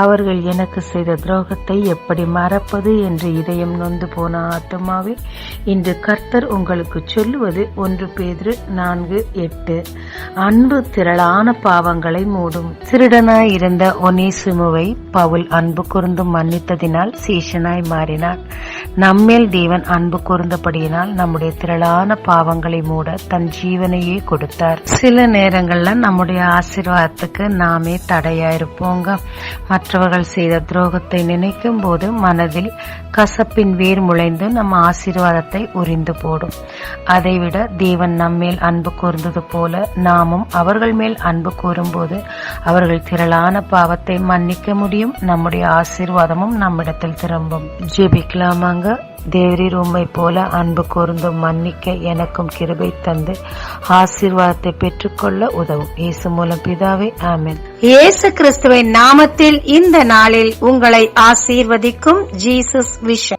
அவர்கள் எனக்கு செய்த துரோகத்தை எப்படி மறப்பது என்று இதயம் நொந்து போன ஆத்துமாவே, இன்று கர்த்தர் உங்களுக்கு சொல்லுவது 1 பேதுரு 4:8. அன்பு திரளான பாவங்களை மூடும். திருடனாய் இருந்த ஒனேசிமுவை பவுல் அன்பு கூர்ந்து மன்னித்ததினால் சீஷனாய் மாறினார். நம்மேல் தேவன் அன்பு கூர்ந்தபடியினால் நம்முடைய திரளான பாவங்களை மூட தன் ஜீவனையே கொடுத்தார். சில நேரங்கள்ல நம்முடைய ஆசீர்வாதத்துக்கு நாமே தடையா இருப்போங்க. மற்றவர்கள் செய்த துரோகத்தை நினைக்கும் போது மனதில் கசப்பின் வேர் முளைந்து நம்ம ஆசீர்வாதத்தை உரிந்து போடும். அதைவிட தேவன் நம்மேல் அன்பு கூர்ந்தது போல நாமும் அவர்கள் மேல் அன்பு கூறும்போது அவர்கள் திரளான பாவத்தை மன்னிக்க முடியும். நம்முடைய ஆசீர்வாதமும் நம்மிடத்தில் திரும்பும். ஜெபிக்கலாமாங்க. தேவரீர் உம்மை போல அன்பு கூர்ந்து மன்னிக்க எனக்கும் கிருபை தந்து ஆசீர்வாதத்தை பெற்றுக்கொள்ள உதவும். இயேசு மூலம் பிதாவே, ஆமென். இயேசு கிறிஸ்துவின் நாமத்தில் இந்த நாளில் உங்களை ஆசீர்வதிக்கும் ஜீசஸ் விஷன்.